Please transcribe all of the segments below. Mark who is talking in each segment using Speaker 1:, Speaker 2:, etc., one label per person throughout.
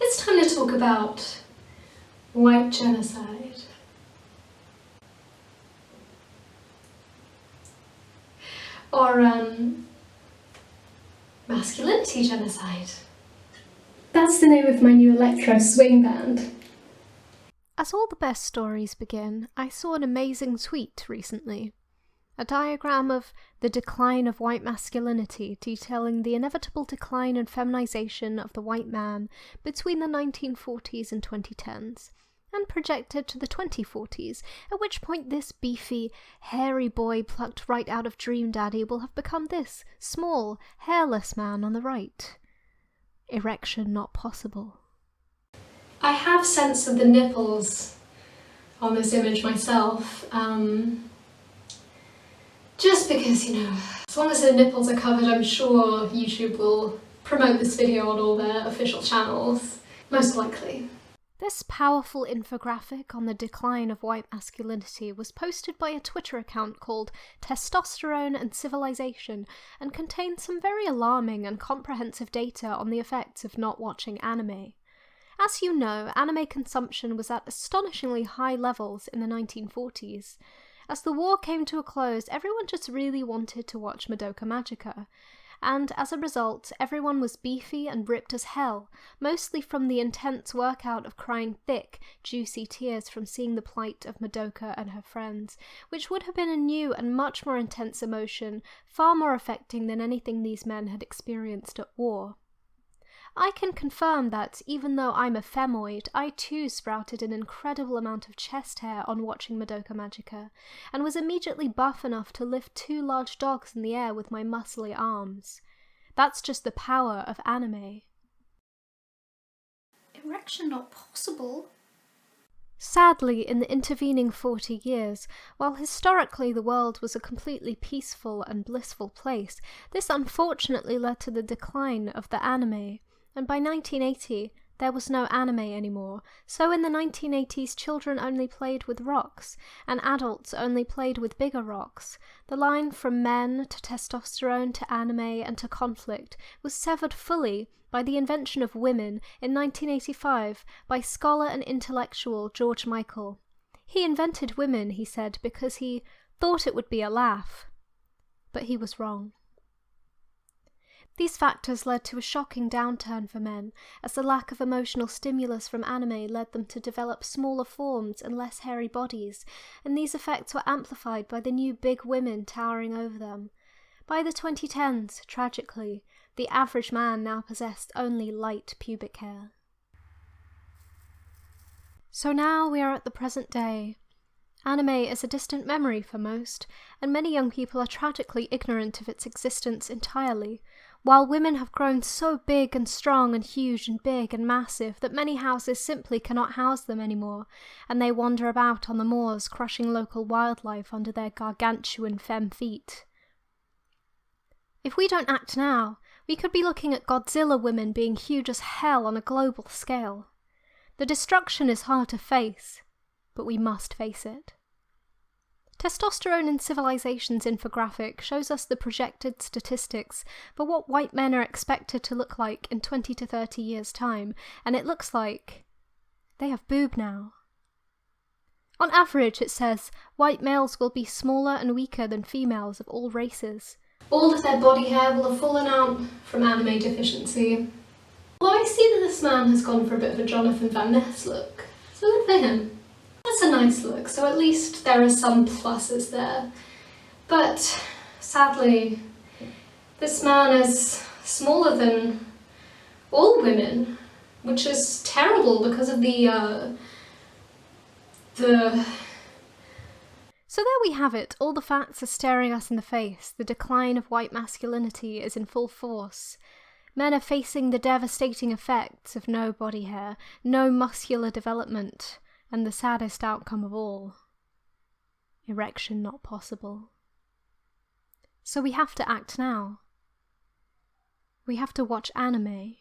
Speaker 1: it's time to talk about white genocide. Or masculinity genocide. That's the name of my new electro swing band.
Speaker 2: As all the best stories begin, I saw an amazing tweet recently. A diagram of the decline of white masculinity detailing the inevitable decline and feminization of the white man between the 1940s and 2010s, and projected to the 2040s, at which point this beefy, hairy boy plucked right out of 𝓉𝒽𝒾𝓈 will have become this small, hairless man on the right. Erection not possible.
Speaker 1: I have censored the nipples on this image myself, just because, you know, as long as the nipples are covered, I'm sure YouTube will promote this video on all their official channels, most likely.
Speaker 2: This powerful infographic on the decline of white masculinity was posted by a Twitter account called Testosterone and Civilization and contained some very alarming and comprehensive data on the effects of not watching anime. As you know, anime consumption was at astonishingly high levels in the 1940s. As the war came to a close, everyone just really wanted to watch Madoka Magica. And as a result, everyone was beefy and ripped as hell, mostly from the intense workout of crying thick, juicy tears from seeing the plight of Madoka and her friends, which would have been a new and much more intense emotion, far more affecting than anything these men had experienced at war. I can confirm that, even though I'm a femoid, I too sprouted an incredible amount of chest hair on watching Madoka Magica, and was immediately buff enough to lift 2 large dogs in the air with my muscly arms. That's just the power of anime.
Speaker 3: Erection not possible?
Speaker 2: Sadly, in the intervening 40 years, while historically the world was a completely peaceful and blissful place, this unfortunately led to the decline of the anime. And by 1980, there was no anime anymore, so in the 1980s children only played with rocks, and adults only played with bigger rocks. The line from men to testosterone to anime and to conflict was severed fully by the invention of women in 1985 by scholar and intellectual George Michael. He invented women, he said, because he thought it would be a laugh. But he was wrong. These factors led to a shocking downturn for men, as the lack of emotional stimulus from anime led them to develop smaller forms and less hairy bodies, and these effects were amplified by the new big women towering over them. By the 2010s, tragically, the average man now possessed only light pubic hair. So now we are at the present day. Anime is a distant memory for most, and many young people are tragically ignorant of its existence entirely, while women have grown so big and strong and huge and big and massive that many houses simply cannot house them anymore, and they wander about on the moors crushing local wildlife under their gargantuan femme feet. If we don't act now, we could be looking at Godzilla women being huge as hell on a global scale. The destruction is hard to face, but we must face it. Testosterone and Civilization's infographic shows us the projected statistics for what white men are expected to look like in 20 to 30 years' time, and it looks like they have boob now. On average, it says, white males will be smaller and weaker than females of all races.
Speaker 1: All of their body hair will have fallen out from anime deficiency. Well, I see that this man has gone for a bit of a Jonathan Van Ness look, so good for him. That's a nice look, so at least there are some pluses there. But sadly, this man is smaller than all women, which is terrible because of the
Speaker 2: So there we have it, all the facts are staring us in the face. The decline of white masculinity is in full force. Men are facing the devastating effects of no body hair, no muscular development, and the saddest outcome of all, erection not possible. So we have to act now. We have to watch anime.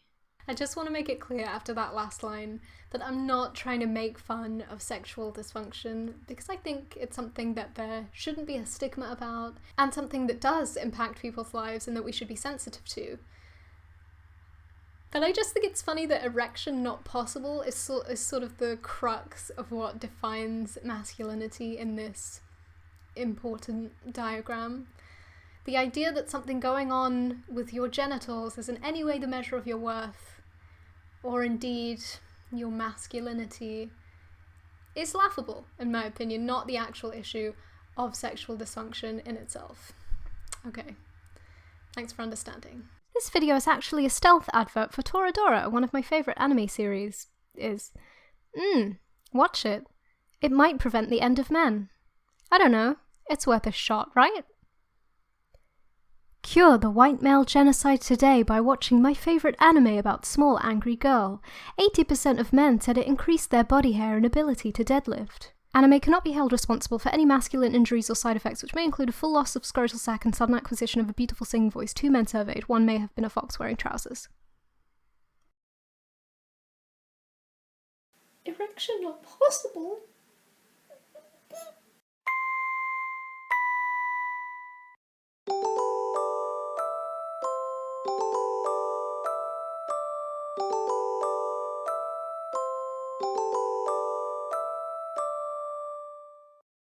Speaker 2: I just want to make it clear after that last line that I'm not trying to make fun of sexual dysfunction, because I think it's something that there shouldn't be a stigma about, and something that does impact people's lives and that we should be sensitive to. But I just think it's funny that erection not possible is sort of the crux of what defines masculinity in this important diagram. The idea that something going on with your genitals is in any way the measure of your worth, or indeed your masculinity, is laughable, in my opinion, not the actual issue of sexual dysfunction in itself. Okay, thanks for understanding. This video is actually a stealth advert for 𝓉𝒾𝓈, one of my favourite anime series. Watch it. It might prevent the end of men. I don't know, it's worth a shot, right? Cure the white male genocide today by watching my favourite anime about small angry girl. 80% of men said it increased their body hair and ability to deadlift. Anime cannot be held responsible for any masculine injuries or side effects, which may include a full loss of scrotal sac and sudden acquisition of a beautiful singing voice. 2 men surveyed, 1 may have been a fox wearing trousers.
Speaker 3: Erection not possible?